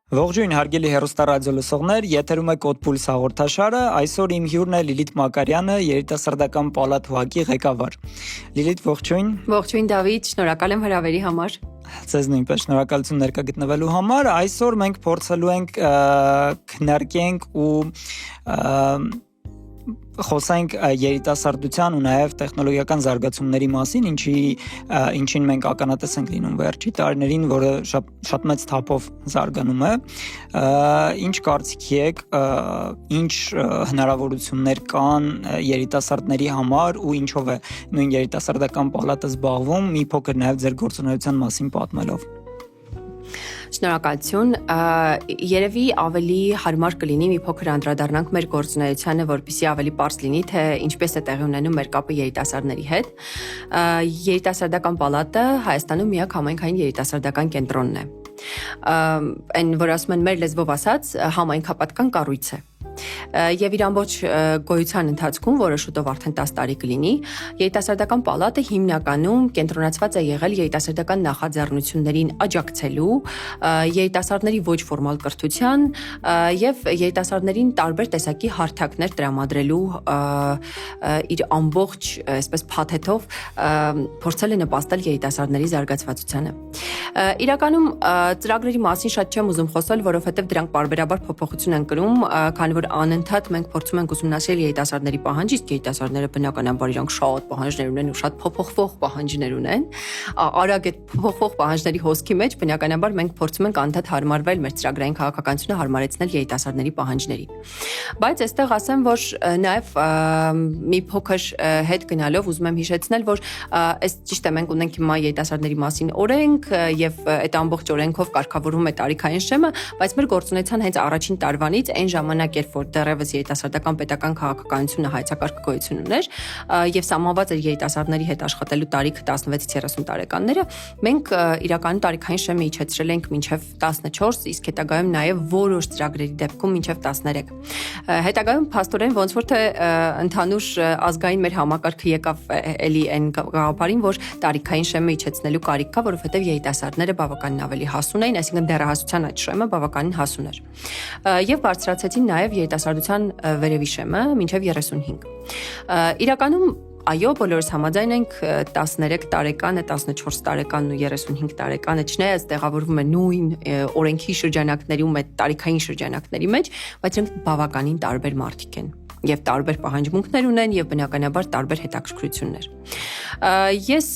Ողջույն հարգելի հեռուստառադիո լսողներ, եթերում է Կոդպուլս հաղորդաշարը, այսօր իմ հյուրն է Լիլիթ Մակարյանը, երիտասարդական պալատ ՀՈԱԿ-ի ղեկավար։ Լիլիթ, ողջույն։ Ողջույն Դավիթ, շնորհակալ եմ հրավերի համար։ Ձեզ նույնպես շնորհակալություն ներկա գտնվելու համար։ Այսօր մենք փորձելու ենք քննարկենք ու խոսենք երիտասարդության ու նաև տեխնոլոգիական զարգացումների մասին, ինչին մենք ականատես ենք լինում վերջի տարիներին, որը շատ մեծ թափով զարգանում է։ Ինչ կարծիքի եք, ինչ հնարավորություններ կան երիտասարդների համար ու ինչով է նույն երիտասարդական պալատը զբաղվում, մի փոքր նաև ձեր գործունեության մասին պատմելով։ Շնորհակալություն, երևի ավելի հարմար կլինի մի փոքր անդրադառնանք մեր գործունեությանը, որպեսզի ավելի պարզ լինի, թե ինչպես է տեղի ունենում մեր կապը երիտասարդների հետ։ Երիտասարդական պալատը Հայաստանում միակ համայնքային երիտասարդական կենտրոնն է։ Այն, որ ասում են մեր լեզվով ասած, համայնքապատկան կառույց է։ Եվ իր ամբողջ գոյության ընթացքում, որը շուտով արդեն 10 տարի կլինի, երիտասարդական պալատը հիմնականում կենտրոնացված է եղել երիտասարդական նախաձեռնություններին աջակցելու, երիտասարդների ոչ ֆորմալ կրթության եւ երիտասարդներին տարբեր տեսակի հարթակներ տրամադրելու իր ամբողջ, այսպես փաթեթով փորձել է նպաստել երիտասարդների զարգացվածությանը։ Իրականում ծրագրերի մասին շատ չեմ ուզում խոսել, որովհետեւ դրանք պարբերաբար փոփոխություն են կրում, քանի որ անընդհատ մենք փորձում ենք ուսումնասիրել երիտասարդների պահանջը, իսկ երիտասարդները բնականաբար իրանք շատ պահանջներ ունեն ու շատ փոփոխվող պահանջներ ունեն։ Արագ այդ փոփոխվող պահանջների հոսքի մեջ բնականաբար մենք փորձում ենք անընդհատ հարմարվել մեր ծրագրային քաղաքականությունը հարմարեցնել երիտասարդների պահանջներին։ Բայց այստեղ ասեմ, որ նաև մի փոքր հետ գնալով ուզում եմ հիշեցնել, որ այս ճիշտ է, մենք ունենք հիմա երիտասարդների մասին օրենք եւ այդ ամբողջ օրենքով կարգավորվում է տարիքային շեմը, բայց մեր գործունեության հենց առաջին տարվանից այն ժամանակ, երբ որ դեռևս երիտասարդական պետական քաղաքականությունը հայեցակարգ գոյություն ուներ եւ սահմանված էր երիտասարդների հետ աշխատելու տարիքը 16-ից 30 տարեկանները, մենք իրականում տարիքային շեմը իջեցրել ենք մինչեւ 14, իսկ հետագայում նաեւ որոշ ծրագրերի դեպքում մինչեւ 13։ Հետագայում փաստորեն ոնց որ թե ընդհանուր ազգային մեր համակարգը եկավ էլի այն գաղափարին, որ տարիքային շեմը իջեցնելու կարիք կա, որովհետեւ երիտասարդները բավականին ավելի հասուն էին, այսինքն դեռահասության այդ շեմը բավականին հասուն էր։ Եվ բարձրացեցին նաև երիտասարդության վերևի շեմը մինչև 35։ Իրականում այո, բոլորս համաձայն ենք 13 տարեկանը, 14 տարեկանն ու 35 տարեկանը, չնայած տեղավորվում է նույն օրենքի շրջանակներում, այդ տարիքային շրջանակների մեջ, բայց նրանք բավականին տարբեր մարդիկ են եւ տարբեր պահանջմունքներ ունեն եւ բնականաբար տարբեր հետաքրքրություններ։ Ես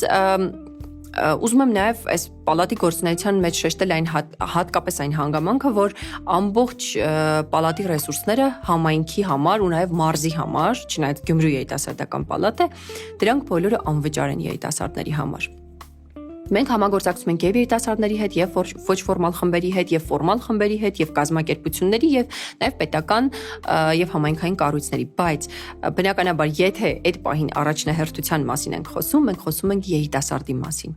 ուզում եմ նաև այս պալատի գործունեության մեջ շեշտել այն հատկապես այն հանգամանքը, որ ամբողջ պալատի ռեսուրսները համայնքի համար ու նաև մարզի համար, չնայած Գյումրու երիտասարդական պալատ է, դրանք բոլորը անվճար են երիտասարդների համար։ Մենք համագործակցում ենք եւ երիտասարդների հետ, եւ ոչ ֆորմալ խմբերի հետ, եւ ֆորմալ խմբերի հետ, եւ կազմակերպությունների եւ նաեւ պետական եւ համայնքային կառույցների, բայց բնականաբար եթե այդ պահին առաջնահերթության մասին ենք խոսում, մենք խոսում ենք երիտասարդի մասին։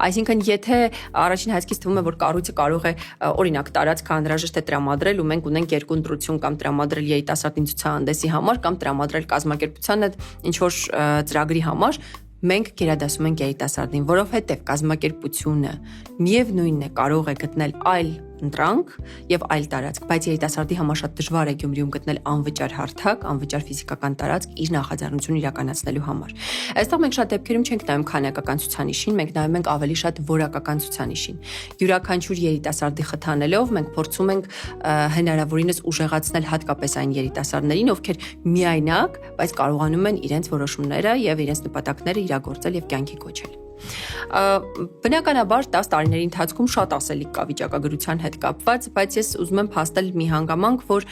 Այսինքն եթե առաջին հայացքից թվում է, որ կառույցը կարող է օրինակ տարածքը անհրաժեշտ է տրամադրել ու մենք ունենք երկու ընտրություն կամ տրամադրել երիտասարդի ցուցահանդեսի համար կամ տրամադրել կազմակերպությանը ինչ որ ծրագրի համար, մենք գերադասում ենք երիտասարդին, որովհետև կազմակերպությունը միևնույնն է կարող է գտնել այլ ընտրանք եւ այլ տարածք, բայց երիտասարդի համար շատ դժվար է Գյումրիում գտնել անվճար հարթակ, անվճար ֆիզիկական տարածք իր նախաձեռնությունը իրականացնելու համար։ Այստեղ մենք շատ դեպքերում չենք նայում քանակական ցուցանիշին, մենք նայում ենք ավելի շատ որակական ցուցանիշին։ Յուրաքանչյուր երիտասարդի խթանելով մենք փորձում ենք հնարավորինս ուժեղացնել հատկապես այն երիտասարդներին, ովքեր միայնակ, բայց կարողանում են իրենց որոշումները եւ իրենց նպատակները իրագործել եւ կյանքի կոչել։ Բնականաբար 10 տարիների ընթացքում շատ ասելիք կա վիճակագրության հետ կապված, բայց ես ուզում եմ փաստել մի հանգամանք, որ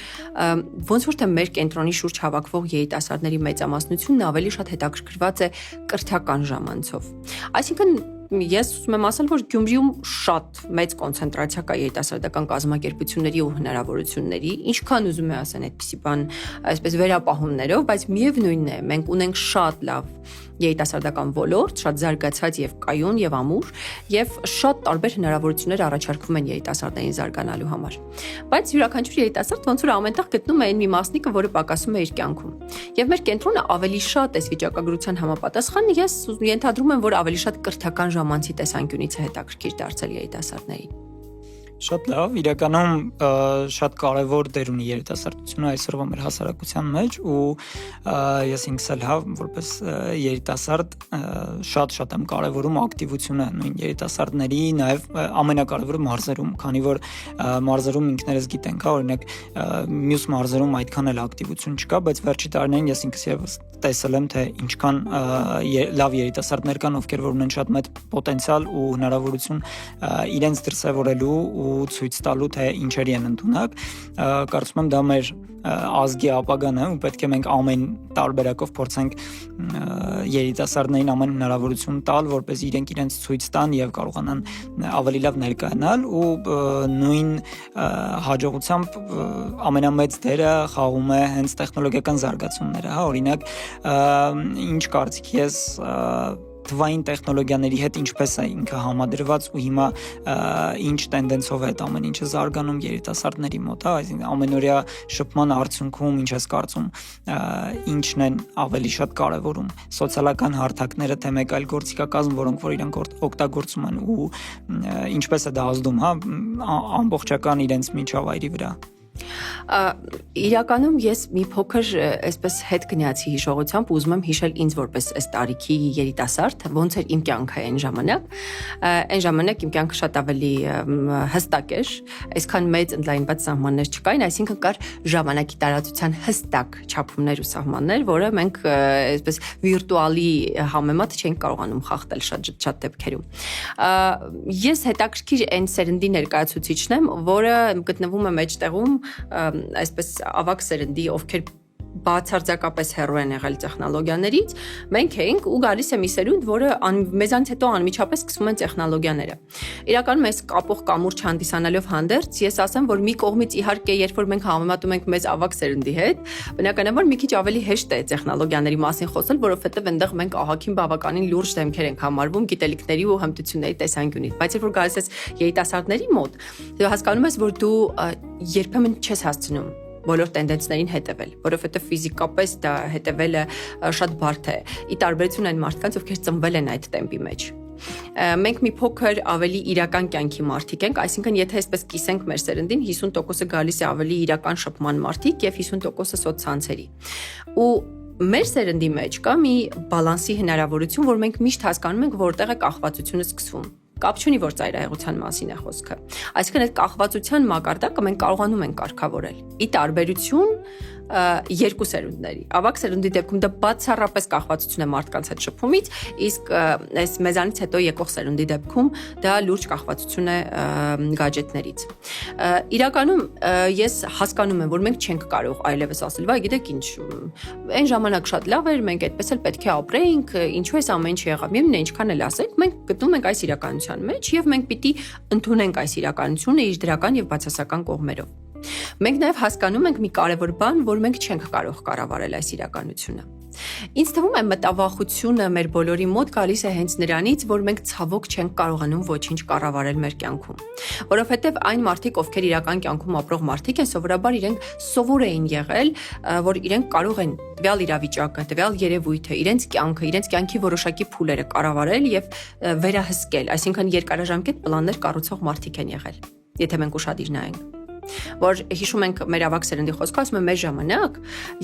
ոնց որ թե մեր կենտրոնի շուրջ հավաքվող երիտասարդների մեծամասնությունն ավելի շատ հետաքրքրված է կրթական ժամանցով։ Այսինքն ես ուզում եմ ասել, որ Գյումրիում շատ մեծ կոնցենտրացիա կա երիտասարդական կազմակերպությունների ու հնարավորությունների, ինչքան ուզում եմ ասեն այդպիսի բան, այսպես վերապահումներով, բայց միևնույնն է, մենք ունենք շատ լավ երիտասարդական ոլորտ, շատ զարգացած եւ կայուն եւ ամուր, եւ շատ տարբեր հնարավորություններ առաջարկվում են երիտասարդներին զարգանալու համար։ Բայց յուրաքանչյուր երիտասարդ ոնց որ ամենտեղ գտնում է այն մի մասնիկը, որը պակասում է իր կյանքում։ Եվ մեր կենտրոնը ավելի շատ այս վիճակագրության համապատասխան ես ենթադրում եմ, որ ավելի շատ կրթական ժամանցի տեսանկյունից է հետաքրքիր դարձել երիտասարդներին։ Շատ լավ, իրականում շատ կարևոր դեր ունի երիտասարդությունը այսօրվա մեր հասարակության մեջ ու ես ինքս էլ որպես երիտասարդ շատ եմ կարևորում ակտիվությունը նույն երիտասարդների, նաև ամենակարևորը մարզերում, քանի որ մարզերում ինքներս գիտենք, օրինակ մյուս մարզերում այդքան էլ ակտիվություն չկա, բայց վերջի տարիներին ես ինքս եւս տեսել եմ, թե ինչքան լավ երիտասարդներ կան, ովքեր որ ունեն շատ մեծ պոտենցիալ ու հնարավորություն իրենց դրսևորելու ու ցույց տալու, թե ինչերի են ընդունակ, կարծում եմ դա մեր ազգի ապագան է ու պետք է մենք ամեն տարբերակով փորձենք երիտասարդներին ամեն հնարավորություն տալ, որպեսզի իրենք իրենց ցույց տան եւ կարողանան ավելի լավ ներկայանալ ու նույն հաջողությամբ ամենամեծ դերը խաղում է հենց տեխնոլոգիական զարգացումները, օրինակ ինչ կարծիք ես թվային տեխնոլոգիաների հետ ինչպես է ինքը համադրված ու հիմա ինչ տենդենսով է այդ ամեն ինչը զարգանում երիտասարդների մոտ, այսինքն ամենօրյա շփման արդյունքում ինչ ես կարծում, ինչն են ավելի շատ կարևորում, սոցիալական հարթակները, թե մեկ այլ գործիքակազմ, որոնք որ իրանք օգտագործում են ու ինչպես է դա ազդում, ամբողջական իրենց միջավայրի վրա։ Իրականում ես մի փոքր այսպես հետ գնացի հիշողությամբ ուզում եմ հիշել ինձ որպես այս տարիքի երիտասարդ, ոնց էր իմ կյանքը այն ժամանակ իմ կյանքը շատ ավելի հստակ էր, այսքան մեծ ընդլայնված սահմաններ չկային, այսինքն կար ժամանակի տարածության հստակ չափումներ ու սահմաններ, որը մենք այսպես վիրտուալի համեմատ չենք կարողանում խախտել շատ դեպքերում։ Ես հետաքրքիր այն սերնդի ներկայացուցիչն եմ, որը գտնվում է մեջտեղում այսպես ավակ սերնդի, ովքեր բացարձակապես հեռու են եղել տեխնոլոգիաներից, մենք էինք ու գալիս է մի սերունդ, որը մեզանից հետո անմիջապես սկսում են տեխնոլոգիաները։ Իրականում այս կապող կամուրջ հանդիսանալով հանդերձ, ես ասեմ, որ մի կողմից իհարկե, երբ որ մենք համեմատում ենք մեզ ավակ սերնդի հետ, բնականաբար մի քիչ ավելի հեշտ է տեխնոլոգիաների մասին խոսել, որովհետև այնտեղ մենք ահագին բավականին լուրջ դեմքեր ենք համարվում գիտելիքների ու հմտությունների տեսանկյունից։ Բայց երբ որ գալիս ես երիտասարդների մոտ, դու հասկանում ես, որ դու երբեմն չես հասցնում բոլոր տենդենսներին հետևել, որովհետև ֆիզիկապես դա հետևելը շատ բարդ է։ Ի տարբերություն այն մարդկանց, ովքեր ծնվել են այդ տեմպի մեջ։ Մենք մի փոքր ավելի իրական կյանքի մարդիկ ենք, այսինքն եթե այսպես կիսենք մեր սերնդին, 50%-ը գալիս է ավելի իրական շփման մարդիկ եւ 50%-ը սոցցանցերի։ Ու մեր սերնդի մեջ կա մի բալանսի հնարավորություն, որ մենք միշտ հասկանում ենք, որտեղ է կախվածությունը սկսվում։ Կապ չունի, որ ծայրահեղության մասին է խոսքը։ Այսինքն այդ կախվածության մակարդակը մենք կարողանում ենք կարգավորել։ Ի տարբերություն երկու սերունդների։ Ավակ սերունդի դեպքում դա բացառապես կախվածություն է մարդկանց հետ շփումից, իսկ այս մեզանից հետո եկող սերունդի դեպքում դա լուրջ կախվածություն է գadgetներից։ Իրականում ես հասկանում եմ, որ մենք չենք կարող այլևս ասել, վայ, գիտեք ինչ, այն ժամանակ շատ լավ էր, մենք այդպես էլ պետք է ապրեինք, ինչու էս ամեն ինչ եղավ։ Միևնույն է, ինչքան էլ ասենք, մենք գտնում ենք այս իրականության մեջ եւ մենք պիտի ընդունենք այս իրականությունը իր դրական եւ բացասական կողմերով։ Մենք նաև հասկանում ենք մի կարևոր բան, որ մենք չենք կարող կառավարել այս իրականությունը։ Ինձ թվում է մտավախությունը մեր բոլորի մոտ գալիս է հենց նրանից, որ մենք ցավոք չենք կարողանում ոչինչ կառավարել մեր կյանքում։ Որովհետև այն մարդիկ, ովքեր իրական կյանքում ապրող մարդիկ են, սովորաբար իրենք սովոր էին եղել, որ իրենք կարող են տվյալ իրավիճակը, տվյալ երևույթը, իրենց կյանքի որոշակի փուլերը կառավարել եւ վերահսկել, այսինքն երկարաժամկետ պլաններ կառուցող մարդիկ են եղել, եթե մենք ուշադիր նայենք։ Որ հիշում ենք մեր ավակ սերնդի խոսքը, ասում եմ մեր ժամանակ,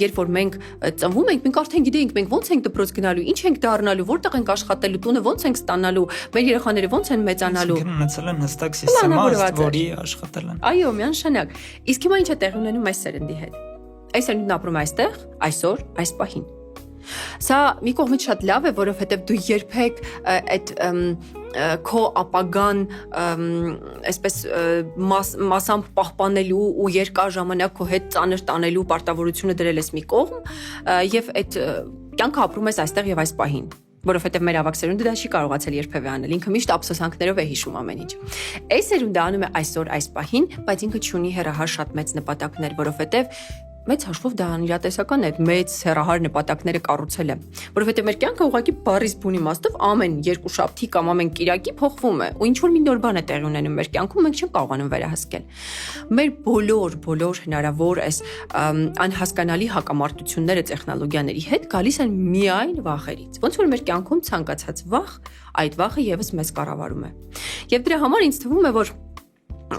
երբ որ մենք ծնվում ենք, մենք արդեն գիտեինք մենք ոնց ենք դպրոց գնալու, ինչ ենք դառնալու, որտեղ ենք աշխատելու, տունը ոնց ենք ստանալու, մեր երեխաները ոնց են մեծանալու։ Ունեցել են հստակ սիստեմա, որի աշխատել են։ Այո, միանշանակ։ Իսկ հիմա ինչ է տեղի ունենում այս սերնդի հետ։ Այս սերունդն ապրում է այստեղ, այսօր, այս պահին։ Սա մի կողմից շատ լավ է, որովհետև դու երբեք այդ քո ապագան այսպես մասամբ պահպանելու ու երկար ժամանակ քո հետ ծանր տանելու պարտավորությունը դրել ես մի կողմ եւ այդ կյանքը ապրում ես այստեղ եւ այս պահին, որովհետեւ մեր ավակ սերունդը դա չի կարողացել երբևէ անել, ինքը միշտ ափսոսանքներով է հիշում ամեն ինչ։ Այս սերունդը անում է այսօր այս պահին, բայց ինքը չունի հեռահար շատ մեծ նպատակներ, որովհետեւ մեծ հաշվով դա անիրատեսական է, մեծ հեռահար նպատակները կառուցելը, որովհետև մեր կյանքը ուղղակի բառից բուն իմաստով ամեն երկուշաբթի կամ ամեն կիրակի փոխվում է, ու ինչ որ մի նոր բան է տեղի ունենում մեր կյանքում, մենք չենք կարողանում վերահսկել։ Մեր բոլոր հնարավոր այս անհասկանալի հակամարտությունները տեխնոլոգիաների հետ գալիս են միայն վախերից։ Ոնց որ մեր կյանքում ցանկացած վախ, այդ վախը եւս մեզ կառավարում է։ Եվ դրա համար ինձ թվում է, որ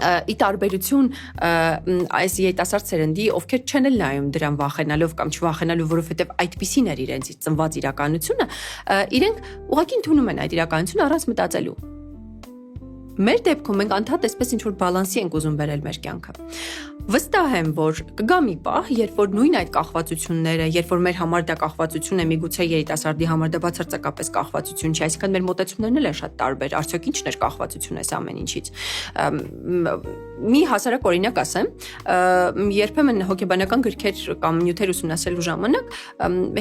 ի տարբերություն այս երիտասարդ սերնդի, ովքեր չեն էլ նայում դրան վախենալով կամ չվախենալով, որովհետև այդպիսին էր իրենց ծնված իրականությունը, իրենք ուղղակի ընդունում են այդ իրականությունը առանց մտածելու։ Մեր դեպքում մենք անդադ այսպես ինչ-որ բալանսի ենք ուզում բերել մեր կյանքը։ Վստահ եմ, որ կգա մի պահ, երբ որ նույն այդ կախվածությունները, երբ որ մեր համար դա կախվածություն է, միգուցե երիտասարդի համար դա բացարձակապես կախվածություն չի, այսինքն մեր մոտեցումներն էլ են շատ տարբեր, արդյոք ինչն էր կախվածություն այս ամեն ինչից։ Մի հասարակ օրինակ ասեմ, երբեմն հոգեբանական գրքեր կամ նյութեր ուսումնասիրելու ժամանակ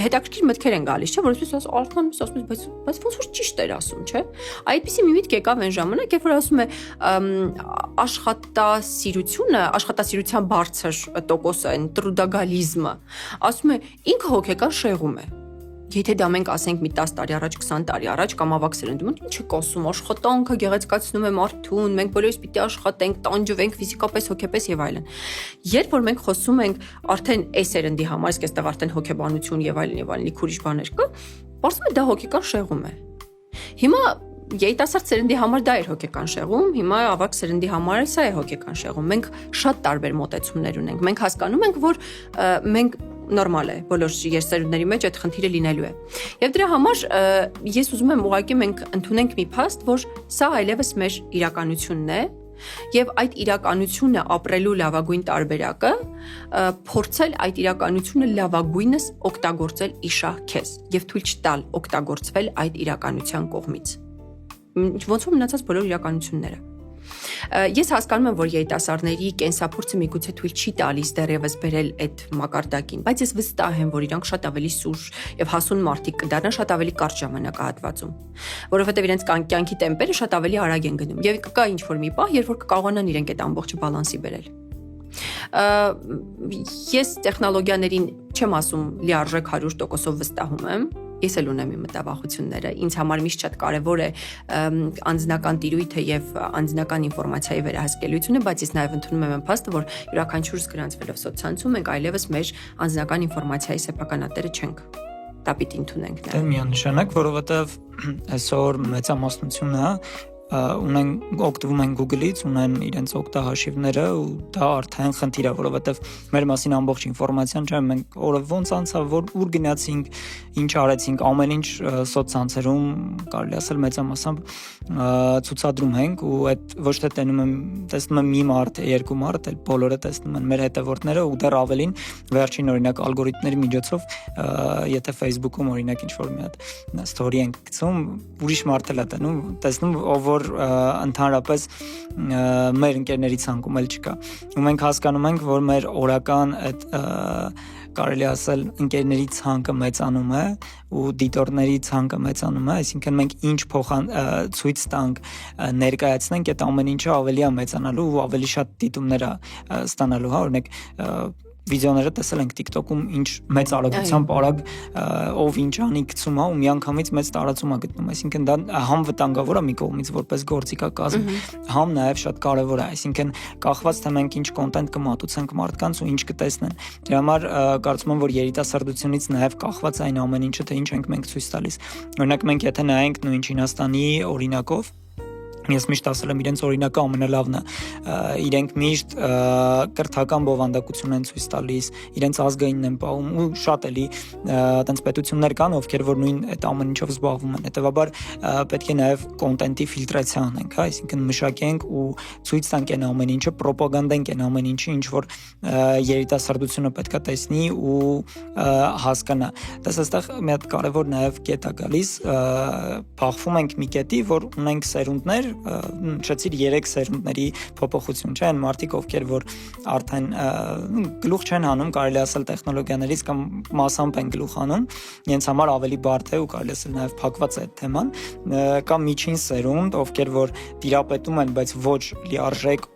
հետաքրքիր մտքեր են գալիս, չէ՞, որովհետեւ ասում եմ, բայց ոնց որ ճիշտ էր ասում, չէ՞։ Այդպիսի մի միտք եկավ այն ժամանակ, երբ որ ասում է աշխատասիրության բարձր տոկոսը, այն տրուդագալիզմը, ասում է ինքը հոգեկան շեղում է։ Եթե դա մենք ասենք մի 10 տարի առաջ, 20 տարի առաջ կամ ավակ սերնդում, ինչ է կասում, աշխատանքը գեղեցկացնում է մարդուն, մենք բոլորս պիտի աշխատենք, տանջվենք ֆիզիկապես, հոգեպես եւ այլն։ Երբ որ մենք խոսում ենք արդեն այս սերնդի համար, իսկ այստեղ արդեն հոգեբանություն եւ այլն լիք ուրիշ բաներ կա, ասում է դա հոգեկան շեղում է։ Հիմա երիտասարդ սերնդի համար դա էր հոգեկան շեղում, հիմա ավակ սերնդի համար սա է հոգեկան շեղում։ Մենք շատ տարբեր մոտեցումներ ունենք։ Մենք հասկանում ենք, որ մենք նորմալ է, բոլոր երիտասարդների մեջ այդ խնդիրը լինելու է։ Եվ դրա համար ես ուզում եմ ուղղակի մենք ընդունենք մի փաստ, որ սա այլևս մեր իրականությունն է, եւ այդ իրականությունը ապրելու լավագույն տարբերակը փորձել այդ իրականությունը լավագույնս օգտագործել իշահ քեզ եւ թույլ չտալ օգտագործվել այդ իրականության կողմից։ Ոնց որ մնացած բոլոր իրականությունները։ Ես հասկանում եմ, որ երիտասարդների կենսափորձը միգուցե թույլ չի տալիս դեռևս բերել այդ մակարդակին, բայց ես վստահ եմ, որ իրանք շատ ավելի սուր եւ հասուն մարդիկ կդառնան շատ ավելի կարճ ժամանակահատվածում, որովհետեւ իրենց կյանքի տեմպերը շատ ավելի արագ են գնում եւ կկա ինչ-որ մի պահ, երբ որ կկարողանան իրենք այդ ամբողջ բալանսի բերել։ Ես տեխնոլոգիաներին չեմ ասում լիարժեք 100% վստահում եմ, ես էլ ունեմ իմ մտավախությունները, ինձ համար միշտ շատ կարևոր է անձնական տիրույթը եւ անձնական ինֆորմացիայի վերահսկելիությունը, բայց ես նաեւ ընդունում եմ փաստը, որ յուրաքանչյուրս գրանցվելով սոցցանցում մենք այլևս մեր անձնական ինֆորմացիայի սեփականատերը չենք։ Դա պիտի ընդունենք նաեւ։ Դա միանշանակ, որովհետեւ այսօր մեծամասնությունը օգտվում են Google-ից, ունեն իրենց օգտահաշիվները ու դա արդեն խնդիր է, որովհետև մեր մասին ամբողջ ինֆորմացիան չէ, մենք օրը ոնց անցավ, ուր գնացինք, ինչ արեցինք, ամեն ինչ սոցցանցերում կարելի ասել մեծամասամբ ցուցադրում ենք ու այդ ոչ թե տեսնում եմ մի մարդ, երկու մարդ, այլ բոլորը տեսնում են մեր հետևորդները ու դեռ ավելին վերջին օրինակ ալգորիթմների միջոցով, եթե Facebook-ում օրինակ ինչ-որ մի հատ story ենք գցում, ուրիշ մարդ էլ է տեսնում, որ ընդհանրապես մեր ընկերների ցանկում էլ չկա։ Ու մենք հասկանում ենք, որ մեր օրական այդ կարելի ասել ընկերների ցանկը մեծանում է ու դիտորդների ցանկը մեծանում է, այսինքն մենք ինչ ցույց տանք, ներկայացնենք, այդ ամեն ինչը ավելի է մեծանալու ու ավելի շատ դիտումներ է ստանալու, հա, օրինակ վիդեոները տեսել ենք TikTok-ում ինչ մեծ արագությամբ արագ ով ինչ անի գցում է ու միանգամից մեծ տարածում է գտնում, այսինքն դա համ վտանգավոր է մի կողմից որպես գործիքակազմ, համ նաև շատ կարևոր է, այսինքն կախված թե մենք ինչ կոնտենտ կմատուցենք մարդկանց ու ինչ կտեսնեն։ Դրա համար կարծում եմ, որ երիտասարդությունից նաև կախված այն ամեն ինչը, թե ինչ ենք մենք ցույց տալիս։ Օրինակ մենք եթե նայենք նույն Չինաստանի օրինակով, ես միշտ ասել եմ իրենց օրինակը ամենալավն է, իրենք միշտ կրթական բովանդակություն են ցույց տալիս, իրենց ազգայինն են պահում ու շատ էլի այտենց պետություններ կան, ովքեր որ նույն այդ ամեն ինչով զբաղվում են, հետևաբար պետք է նաև կոնտենտի ֆիլտրացիա անենք, հա, այսինքն մշակենք ու ցույց տանք այն ամեն ինչը, պրոպագանդենք այն ամեն ինչը, ինչ որ երիտասարդությունը պետք է տեսնի ու հասկանա։ Դες այստեղ մի հատ կարևոր նաև կետ է գալիս, փախվում ենք մի կետի, որ ունենք սերունդներ նշեցիր 3 սերունդների փոփոխություն, չէ՞, այն մարդիկ, ովքեր որ արդեն գլուխ չեն հանում, կարելի ասել տեխնոլոգիաներից կամ մասամբ են գլուխ հանում, իրենց համար ավելի բարդ է ու կարելի ասել նաև փակված է այդ թեման, կամ միջին սերունդ, ովքեր որ տիրապետում են, բայց ոչ լիարժեք,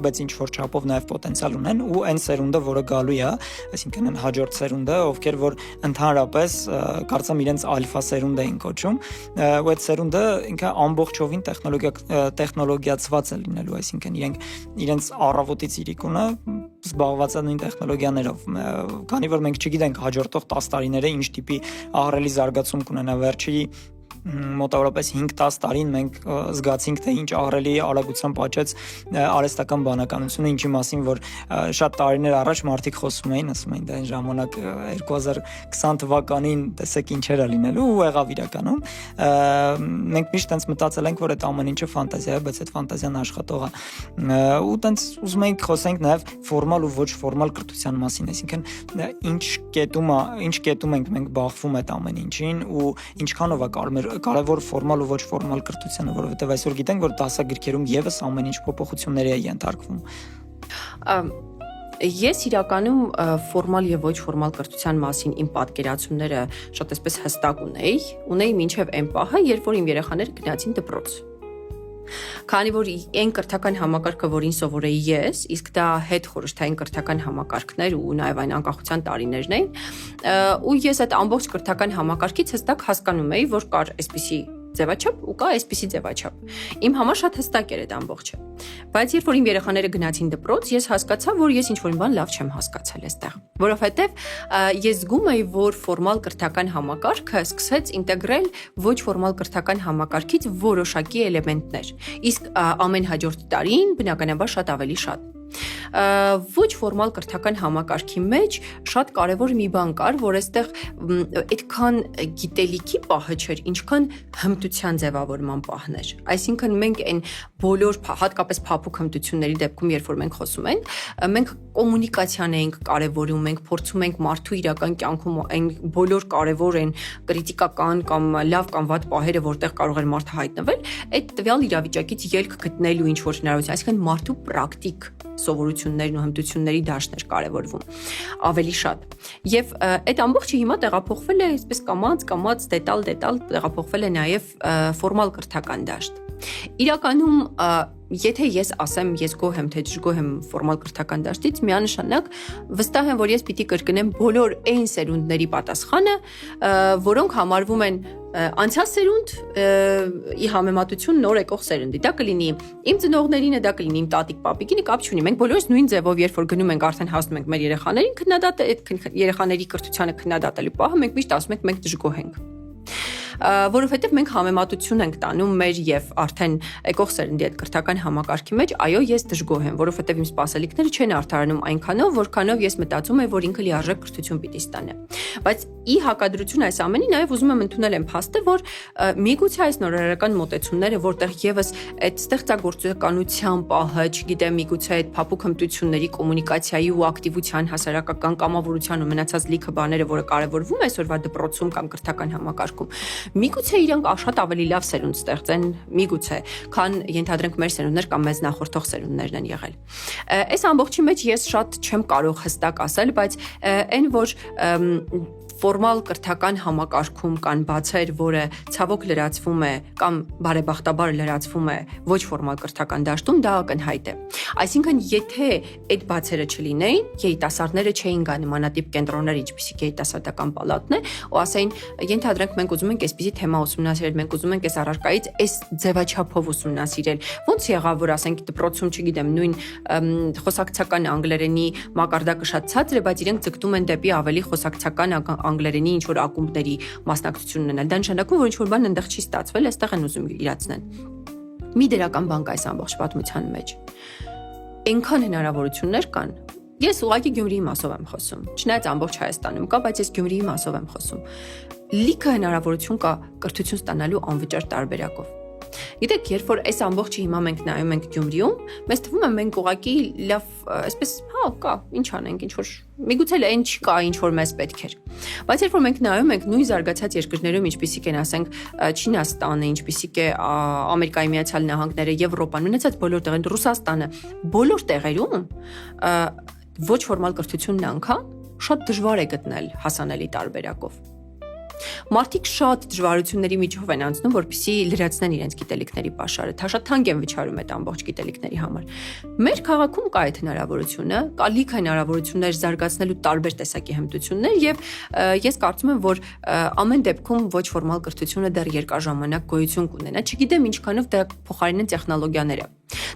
բայց ինչ որ չափով նաև պոտենցիալ ունեն ու այն սերունդը, որը գալու է, այսինքն այն հաջորդ սերունդը, ովքեր որ ընդհանրապես կարծեմ իրենց ալֆա սերունդ էին կոչում, ու այդ սերունդը ինքը ամբողջովին տեխնոլոգիացված է լինելու, այսինքն իրենց առավոտից իրիկունը զբաղված է նույն տեխնոլոգիաներով, քանի որ մենք չգիտենք հաջորդող 10 տարիները ինչ տիպի ահռելի զարգացում կունենա, վերջի մոտավորապես 5-10 տարին մենք զգացինք, թե ինչ ահռելի արագությամբ աճեց արհեստական բանականությունը, ինչի մասին որ շատ տարիներ առաջ մարդիկ խոսում էին, ասում էին դա այն ժամանակ 2020 թվականին տեսեք ինչեր է լինելու ու եղավ իրականում։ Մենք միշտ այնպես մտածել ենք, որ այդ ամեն ինչը ֆանտազիա է, բայց այդ ֆանտազիան աշխատող է։ Ու տենց ուզում ենք խոսենք նաև ֆորմալ ու ոչ ֆորմալ կրթության մասին, այսինքն ինչ կետում ենք մենք բախվում այդ ամեն ինչին ու ինչքանով է կարևոր ֆորմալ ու ոչ ֆորմալ կրթությունը, որովհետև այսօր գիտենք, որ դասագրքերում եւս ամեն ինչ փոփոխությունների է ենթարկվում։ Ես իրականում ֆորմալ եւ ոչ ֆորմալ կրթության մասին իմ պատկերացումները շատ այսպես հստակ ունեի մինչեւ այն պահը, երբ որ իմ երեխաները գնացին դպրոց։ Քանի որ այն կրթական համակարգը, որին սովորեի ես, իսկ դա հետ խորհրդային կրթական համակարգներ ու նաև այն անկախության տարիներն էին, ու ես այդ ամբողջ կրթական համակարգից հստակ հասկանում էի, որ կար այսպիսի ձևաչափ ու կա այսպիսի ձևաչափ։ Իմ համար շատ հստակ էր այդ ամբողջը։ Բայց երբ որ իմ երեխաները գնացին դպրոց, ես հասկացա, որ ես ինչ-որ մի բան լավ չեմ հասկացել այստեղ, որովհետև ես զգում էի, որ ֆորմալ կրթական համակարգը սկսեց ինտեգրել ոչ ֆորմալ կրթական համակարգից որոշակի էլեմենտներ, իսկ ամեն հաջորդ տարին բնականաբար շատ ավելի շատ։ Ոչ ֆորմալ կրթական համակարգի մեջ շատ կարևոր մի բան կար, որ այստեղ այդքան գիտելիքի պահը չէր, ինչքան հմտության ձևավորման պահն էր։ Այսինքն մենք այն բոլոր հատկապես փափուկ հմտությունների դեպքում, երբ որ մենք խոսում ենք, մենք կոմունիկացիան ենք կարևորում, մենք փորձում ենք մարդու իրական կյանքում այն բոլոր կարևոր են կրիտիկական կամ լավ կամ վատ պահերը, որտեղ կարող էր մարդը հայտնվել, այդ տվյալ իրավիճակից ելք գտնելու ինչ որ հնարավորություն, այսինքն մարդու պրակտիկ սովորություններն ու հմտությունների դաշտներ կարևորվում ավելի շատ։ Եվ այդ ամբողջը հիմա տեղափոխվել է այսպես կամած դետալ տեղափոխվել է նաև ֆորմալ կրթական դաշտ։ Իրականում եթե ես ասեմ ես գոհ եմ թե դժգոհ եմ ֆորմալ կրթական դաշտից, միանշանակ վստահ եմ, որ ես պիտի կրկնեմ բոլոր այն սերունդների պատասխանը, որոնք համարվում են անցյալ սերունդ ի համեմատություն նոր եկող սերնդի։ Դա կլինի իմ ծնողներինը, դա կլինի իմ տատիկ պապիկինը, կապ չունի։ Մենք բոլորս նույն ձևով երբ որ գնում ենք արդեն հասնում ենք մեր երեխաներին երեխաների կրթությանը քննադատելու պահը, մենք միշտ ասում ենք մենք դժգոհ ենք։ Որովհետև մենք համեմատություն ենք տանում մեր եւ արդեն եկող սերնդի այդ կրթական համակարգի մեջ, այո, ես դժգոհ եմ, որովհետև իմ սպասելիքները չեն արդարանում այնքանով, որքանով ես մտածում եմ, որ ինքը լիարժեք կրթություն պիտի ստանա։ Բայց ի հակադրություն այս ամենի նաև ուզում եմ ընդունել այն փաստը, որ միգուցե այս նորարարական մոտեցումները, որտեղ եւս այդ ստեղծագործականության պահը, չգիտեմ, միգուցե այդ փափուկ հմտությունների կոմունիկացիայի ու ակտիվության հասարակական կամավորության ու մնացած լիքը բաները, որը կարևորվում է այսօրվա դպրոցում կամ կրթական համակարգում, միգուցե իրանք շատ ավելի լավ սերունդ ստեղծեն, միգուցե, քան ենթադրենք մեր սերունդներ կամ մեզ նախորդող սերունդներն են եղել։ Այս ամբողջի մեջ ես շատ չեմ կարող հստակ ասել, բայց այն որ ֆորմալ կրթական համակարգում կան բացեր, որը ցավոք լրացվում է կամ բարեբախտաբար լրացվում է ոչ ֆորմալ կրթական դաշտում, դա ակնհայտ է։ Այսինքն, եթե այդ բացերը չլինեին, երիտասարդները չէին գա նմանատիպ կենտրոններ, ինչպիսիք երիտասարդական պալատն է, ու ասեին, ենթադրենք մենք ուզում ենք այսպիսի թեմա ուսումնասիրել, մենք ուզում ենք այս առարկայից այս ձևաչափով ուսումնասիրել։ Ոնց եղավ, որ ասենք դպրոցում, չգիտեմ, նույն խոսակցական անգլերենի մակարդակը շատ ցածր է, բայց իրենք ձգտում են դեպի ավելի խոսակցական անգլերենի ինչ որ ակումբների մասնակցություն ունենալ։ Դա նշանակում որ ինչ որ բան այնտեղ չի ստացվել, այստեղ են ուզում իրացնեն։ Մի դրական բան կա այս ամբողջ պատմության մեջ։ Այնքան հնարավորություններ կան։ Ես ուղղակի Գյումրիի մասով եմ խոսում։ Չնայած ամբողջ Հայաստանում կա, բայց ես Գյումրիի մասով եմ խոսում։ Լիքը հնարավորություն կա կրթություն ստանալու անվճար տարբերակով։ Գիտեք, երբ որ այս ամբողջը հիմա մենք նայում ենք Գյումրիում, մեզ թվում է մենք ուղղակի լավ, այսպես, կա, ինչ անենք, ինչ որ միգուցե այն չկա, ինչ որ մեզ պետք էր։ Բայց երբ որ մենք նայում ենք նույն զարգացած երկրներում, ինչպիսիք են, ասենք, Չինաստանը, ինչպիսիք է Ամերիկայի Միացյալ Նահանգները, Եվրոպան, ունեցած բոլոր տեղերում, Ռուսաստանը, բոլոր տեղերում ոչ ֆորմալ կրթությունն անգամ շատ դժվար է գտնել հասանելի տարբերակով։ Մարդիկ շատ դժվարությունների միջով են անցնում, որպեսզի լրացնեն իրենց գիտելիքների պաշարը, շատ թանկ են վճարում այդ ամբողջ գիտելիքների համար։ Մեր քաղաքում կա այդ հնարավորությունը, կա լիքը հնարավորություններ զարգացնելու տարբեր տեսակի հմտություններ եւ ես կարծում եմ, որ ամեն դեպքում ոչ ֆորմալ կրթությունը դեռ երկար ժամանակ գոյություն կունենա։ Չգիտեմ ինչքանով դա փոխարինեն տեխնոլոգիաները։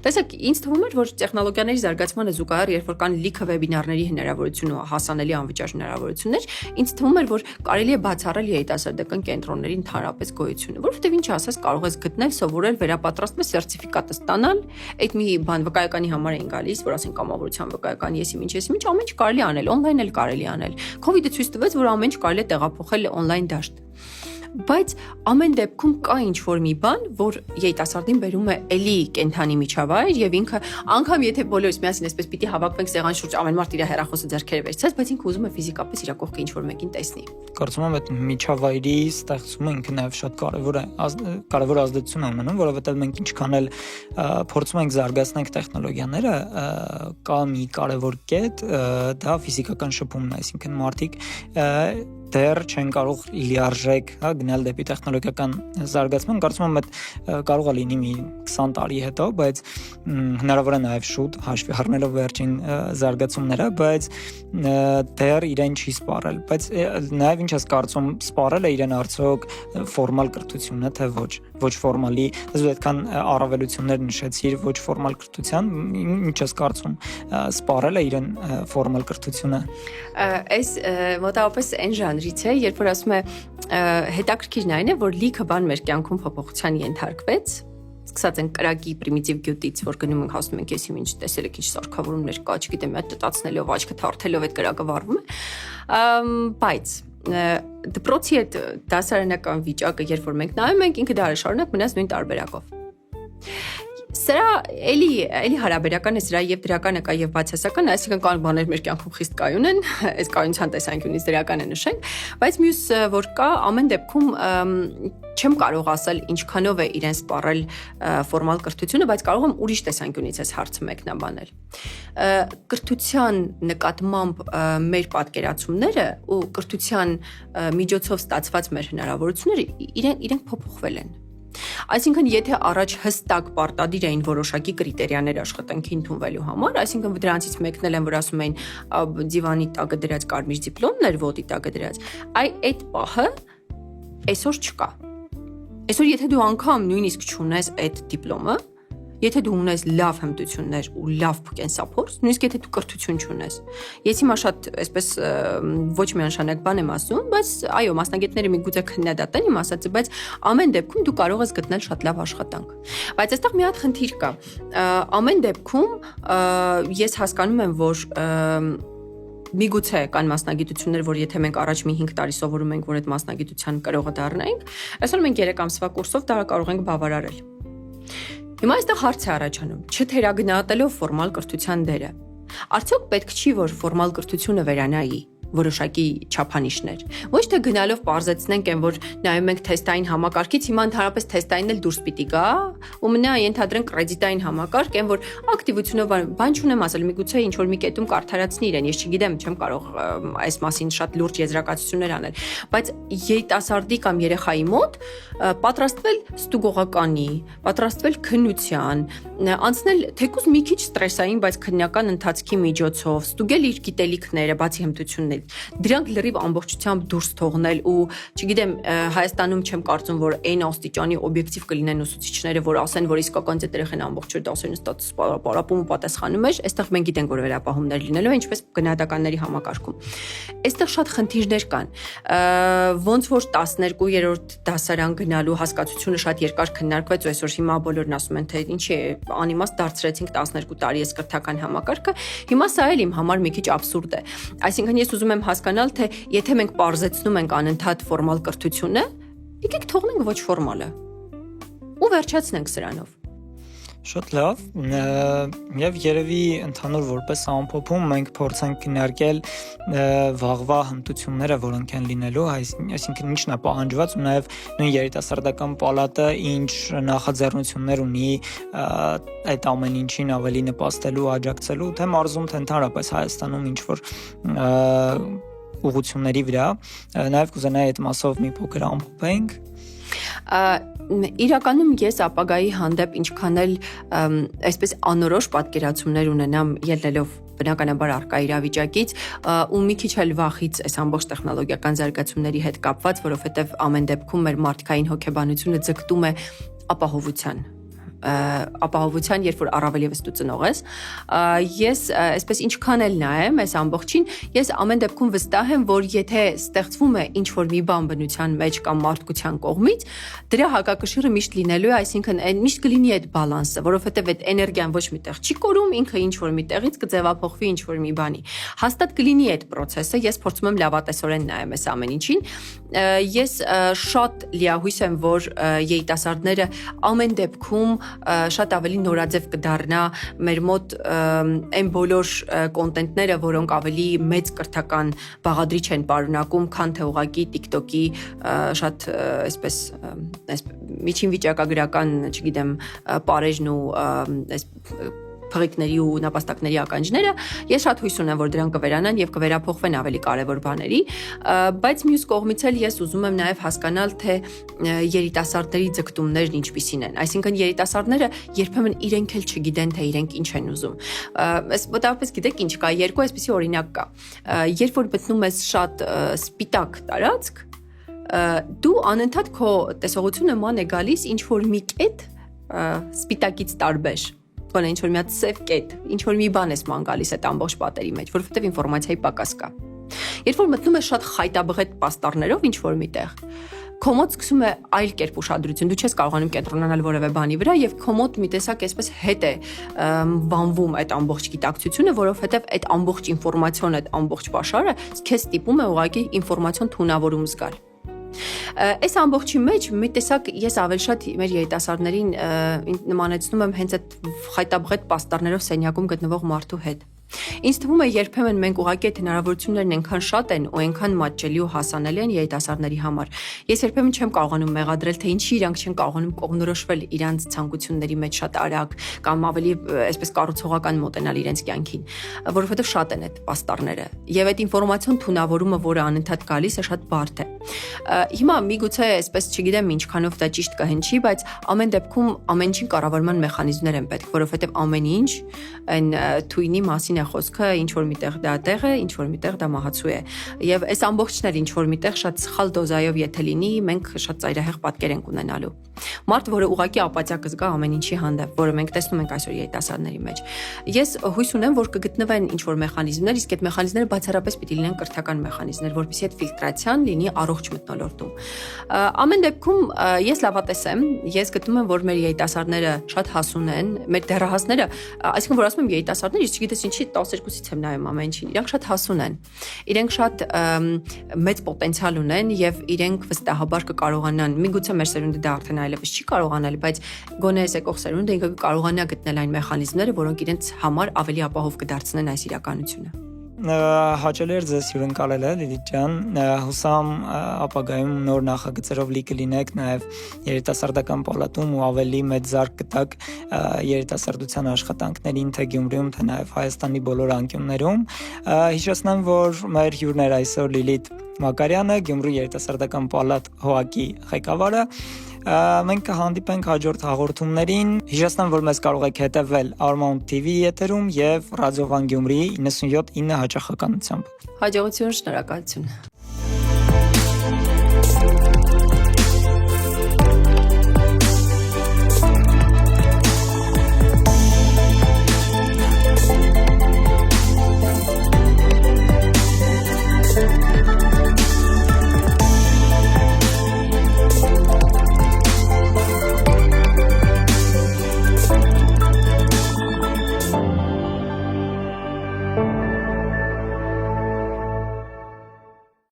Տեսեք, ինձ թվում էր, որ տեխնոլոգիաների զարգացմանը զուգահեռ, երբ որ կան լիքը վեբինարների հնարավորություն ու հասանելի անվճար հնարավորություններ, ինձ թվում էր, որ կարելի է բացառել երիտասարդական կենտրոնների ընդհանրապես գոյությունը, որովհետև ինչ ասես կարող ես գտնել, սովորել, վերապատրաստվել, սերտիֆիկատը ստանալ, այդ մի բան վկայականի համար էին գալիս, որ ասեն կամավորության վկայական, եսիմինչ, ամեն ինչ կարելի անել, on-line էլ կարելի անել։ COVID-ը ցույց տվեց, որ ամեն ինչ կարելի է տեղափոխել on-line դաշտ։ Բայց ամեն դեպքում կա ինչ-որ մի բան, որ երիտասարդին բերում է էլի կենթանի միջավայր եւ ինքը անգամ եթե բոլորս միասին այսպես պիտի հավաքվենք սեղան շուրջ ամեն մարդ իր հեռախոսը ձեռքերը վերցրած, բայց ինքը ուզում է ֆիզիկապես իր կողքը ինչ-որ մեկին տեսնի։ Կարծում եմ այդ միջավայրի ստեղծումը ինքը նաեւ շատ կարևոր ազդեցություն է ունենում, որովհետեւ մենք ինչքան էլ փորձում ենք զարգացնել տեխնոլոգիաները, կա մի կարևոր կետ, դա ֆիզիկական շփումն է, այսինքն մարդիկ դեռ չեն կարող լիարժեք գնալ դեպի տեխնոլոգիական զարգացման, կարծում եմ այդ կարող է լինի մի 20 տարի հետո, բայց հնարավոր է նաև շուտ հաշվի առնելով վերջին զարգացումները, բայց դեռ իրեն չի սպառել, բայց նաև ինչ ես կարծում, սպառել է իրեն արդյոք ֆորմալ կրթությունը, թե ոչ ֆորմալի, դες այդքան առավելություններ նշեցիր ոչ ֆորմալ կրթության, ինչ ես կարծում, սպառել է իրեն ֆորմալ կրթությունը։ Այս մոտավորապես այն ժանրից է, երբ որ ասում է հետաքրքիրն այն է, որ լիքը բան մեր կյանքում փոփոխության ենթարկվեց, սկսած են կրակի պրիմիտիվ գյուտից, որ գնում ենք հասնում ենք եսիմինչ տեսել եք ինչ սարքավորումներ կա, չգիտեմ, այդ տտացնելով, աչքը թարթելով այդ կրակը վառվում է, բայց դպրոցի այդ դասարանական վիճակը, երբ որ մենք նայում ենք, ինքը դարը շարունակ մնաց նույն տարբերակով։ Սրա էլի հարաբերական է սրա եւ դրականը կա եւ բացասական, այսինքն կան բաներ մեր կյանքում խիստ կայուն են, այս կայունության տեսանկյունից դրական է նշենք, բայց մյուս որ կա ամեն դեպքում չեմ կարող ասել ինչքանով է իրեն սպառել ֆորմալ կրթությունը, բայց կարող եմ ուրիշ տեսանկյունից այս հարցը մեկնաբանել։ Կրթության նկատմամբ մեր պատկերացումները ու կրթության միջոցով ստացված մեր հնարավորությունները իրենք փոփոխվել են։ Այսինքն եթե առաջ հստակ պարտադիր էին որոշակի կրիտերիաներ աշխատանքի ընդունվելու համար, այսինքն դրանցից մեկն էլ են, որ ասում էին դիվանի տակը դրած կարմիր դիպլոմներ, ոտի տակը դրած, այդ պահը այսօր չկա։ Այսօր եթե դու անգամ նույնիսկ չունես այդ դիպլոմը, եթե դու ունես լավ հմտություններ ու լավ կենսափորձ, նույնիսկ եթե դու կրթություն չունես։ Ես հիմա շատ այսպես ոչ միանշանակ բան եմ ասում, բայց այո, մասնագետները միգուցե քննադատեն իմ ասածը, բայց ամեն դեպքում դու կարող ես գտնել շատ լավ աշխատանք։ Բայց այստեղ մի հատ խնդիր կա։ Ամեն դեպքում ես հասկանում եմ, որ միգուցե կան մասնագիտություններ, որ եթե մենք առաջ մի 5 տարի սովորում ենք, որ այդ մասնագիտության կրողը դառնայինք, այսօր մենք 3 ամսվա կուրսով դա կարող ենք բավարարել։ Հիմա այստեղ հարց է առաջանում, չթերագնահատելով ֆորմալ կրթության դերը։ Արդյոք պետք չի, որ ֆորմալ կրթությունը վերանայի որոշակի չափանիշներ։ Ոչ թե գնալով պարզեցնենք են, որ նայում ենք թեստային համակարգից, հիմա ընդհանրապես թեստային էլ դուրս պիտի գա, ու մնա ենթադրենք կրեդիտային համակարգ, են որ ակտիվությունով բան չունեմ ասել, միգուցե ինչ որ մի կետում կարդարացնի իրեն, ես չգիտեմ, չեմ կարող այս մասին շատ լուրջ եզրակացություններ անել, բայց երիտասարդի կամ երեխայի մոտ պատրաստվել ստուգողականի, պատրաստվել քննության, անցնել թեկուզ մի քիչ ստրեսային, բայց քննական ընթացքի միջոցով, ստուգել իր գիտելիքները, բացի հմտություններից, դրանք լրիվ ամբողջությամբ դուրս թողնել ու չգիտեմ Հայաստանում չեմ կարծում որ այն աստիճանի օբյեկտիվ կլինեն ուսուցիչները որ ասեն որ իսկական երեխան ամբողջ օր դասերին ստաց պարապում ու պատասխանում էր այստեղ մենք գիտենք որ վերապահումներ լինելու են ինչպես գնահատականների համակարգում այստեղ շատ խնդիրներ կան ոնց որ 12-րդ դասարան գնալու հասկացությունը շատ երկար քննարկվեց ու այսօր հիմա բոլորն ասում են թե ինչի է անիմաստ դարձրեցինք 12 տարի այս կրթական համակարգը հիմա սա էլ իմ համար մի քիչ աբսուրդ է այսինքն ես ուզում եմ հասկանալ, թե եթե մենք պարզեցնում ենք անընդհատ ֆորմալ կրթությունը, եկեք թողնենք ոչ ֆորմալը ու վերջացնենք սրանով։ Շատ լավ, եւ երևի ընդհանուր որպես ամփոփում մենք փորձենք քննարկել վաղվա հմտությունները, որոնք են լինելու, այսինքն ինչն է պահանջված ու նաեւ նույն երիտասարդական պալատը ինչ նախաձեռնություններ ունի այդ ամեն ինչին ավելի նպաստելու, աջակցելու, թե մարզում, թե ընդհանրապես Հայաստանում ինչ որ ուղղությունների վրա, նաեւ կուզենայի այդ մասով մի փոքր ամփոփենք։ Իրականում ես ապագայի հանդեպ ինչքան էլ այսպես անորոշ պատկերացումներ ունենամ ելնելով բնականաբար արկա իրավիճակից ու մի քիչ էլ վախից այս ամբողջ տեխնոլոգիական զարգացումների հետ կապված, որովհետև ամեն դեպքում մեր մարդկային հոգեբանությունը ձգտում է ապահովության ապահովության, երբ որ առավել եւս դու ծնող ես, ես այսպես ինչքան էլ նայեմ այս ամբողջին, ես ամեն դեպքում վստահ եմ, որ եթե ստեղծվում է ինչ-որ մի բան բնության մեջ կամ մարդկության կողմից, դրա հակակշիռը միշտ լինելու է, այսինքն միշտ կլինի այդ բալանսը, որովհետեւ այդ էներգիան ոչ միտեղ չի կորում, ինքը ինչ-որ միտեղից կձևափոխվի ինչ-որ մի բանի։ Հաստատ կլինի այդ process-ը, ես փորձում եմ լավատեսորեն նայեմ այս ամեն ինչին։ Ես շատ լիահույս եմ, որ երիտասարդները ամեն դեպքում շատ ավելի նորաձև կդառնա մեր մոտ այն բոլոր կոնտենտները, որոնք ավելի մեծ կրթական բաղադրիչ են պարունակում, քան թե ուղղակի TikTok-ի շատ այսպես միջին վիճակագրական, չգիտեմ, պարեժն ու այս փղիկների ու նապաստակների ականջները, ես շատ հույս ունեմ, որ դրանք կվերանան եւ կվերափոխվեն ավելի կարեւոր բաների, բայց մյուս կողմից էլ ես ուզում եմ նաեւ հասկանալ, թե երիտասարդների ձգտումներն ինչպիսին են։ Այսինքն երիտասարդները երբեմն իրենք էլ չգիտեն, թե իրենք ինչ են ուզում։ Այս մոտավորապես գիտեք ինչ կա, երկու այսպիսի օրինակ կա։ Երբ որ մտնում ես շատ սպիտակ տարածք, դու անընդհատ քո տեսողությունը ման է գալիս ինչ որ մի կետ սպիտակից տարբեր։ Բանը ինչ որ մի հատ սև կետ, ինչ որ մի բան ես ման գալիս այդ ամբողջ պատերի մեջ, որովհետև ինֆորմացիայի պակաս կա։ Երբ որ մտնում ես շատ խայտաբղետ պաստառներով ինչ որ միտեղ, քո մոտ սկսում է այլ կերպ ուշադրություն, դու չես կարողանում կենտրոնանալ որևէ բանի վրա եւ քո մոտ մի տեսակ այսպես հետ է վանվում այդ ամբողջ գիտակցությունը, որովհետեւ այդ ամբողջ ինֆորմացիոն, այդ ամբողջ պաշարը քեզ ստիպում է ուղղակի ինֆորմացիոն թունավորում զգալ։ Այս ամբողջի մեջ մի տեսակ ես ավելի շատ մեր երիտասարդներին նմանեցնում եմ հենց այդ խայտաբղետ պաստառներով սենյակում գտնվող մարդու հետ։ Ինձ թվում է երբեմն մենք ուղղակի այդ հնարավորություններն այնքան շատ են ու այնքան մատչելի ու հասանելի են երիտասարդների համար։ Ես երբեմն չեմ կարողանում մեղադրել, թե ինչի իրանք չեն կարողանում կողմնորոշվել իրանց ցանկությունների մեջ շատ արագ կամ ավելի այսպես կառուցողական մոտենալ իրենց կյանքին, որովհետև շատ են այդ պաստառները։ Եվ այդ ինֆորմացիոն թունավորումը, որը անընդհատ գալիս է, շատ բարդ է։ Հիմա միգուցե այսպես չգիտեմ ինչքանով դա ճիշտ կհնչի, բայց ամեն դեպքում ամեն ինչին կառավարման մեխանիզմներ են պետք, որովհետև ամեն ինչ այն թույնի մասին է խոսքը, ինչ որ միտեղ դա տեղ է, ինչ որ միտեղ դա մահացու է։ Եվ այս ամբողջն էլ ինչ որ միտեղ շատ սխալ դոզայով եթե լինի, մենք շատ ծայրահեղ պատկեր ենք ունենալու։ Մարդ, որը ուղղակի ապաթիա կզգա ամեն ինչի հանդեպ, որը մենք տեսնում ենք այսօր երիտասարդների մեջ։ Ես հույս ունեմ, որ կգտնվեն ինչ որ մեխանիզմներ, իսկ այդ մեխանիզմները բացառապես պիտի լինեն կրթական մեխանիզմներ, որպեսզի այդ ֆիլտրացիան լինի առողջ մթնոլորտում։ Ամեն դեպքում ես լավատես եմ, ես գտնում եմ, որ մեր երիտասարդները շատ հասուն են, մեր դեռահասները, այսինքն որ ասում եմ երիտասարդներ, ես չգիտես ինչի 12-ից եմ նայում ամեն ինչին, իրանք շատ հասուն են։ Իրենք շատ մեծ պոտենցիալ ունեն եւ իրենք վստահաբար կկարողանան, միգուցե մեր սերունդը դա արդեն այլևս չի կարողանալ, բայց գոնե այս եկող սերունդը ինքը կկարողանա գտնել այն մեխանիզմները, որոնք իրենց համար ավելի ապահով կդարձնեն այս իրականությունը։ Հաճելի էր ձեզ հյուրընկալելը, Լիլիթ ջան, հուսամ ապագայում նոր նախագծերով լի կլինեք նաև երիտասարդական պալատում ու ավելի մեծ զարկ կտակ երիտասարդության աշխատանքներին թե Գյումրիում, թե նաև Հայաստանի բոլոր անկյուններում։ Հիշեցնեմ, որ մեր հյուրն էր այսօր Լիլիթ Մակարյանը, Գյումրի երիտասարդական պալատ ՀՕԱԿ-ի ղեկավարը։ Մենք կհանդիպենք հաջորդ հաղորդումներին։ Հիշեցնեմ, որ մեզ կարող եք հետևել Armount TV եթերում եւ Ռադիո Վան Գյումրիի 97.9 հաճախականությամբ։ Հաջողություն, շնորհակալություն։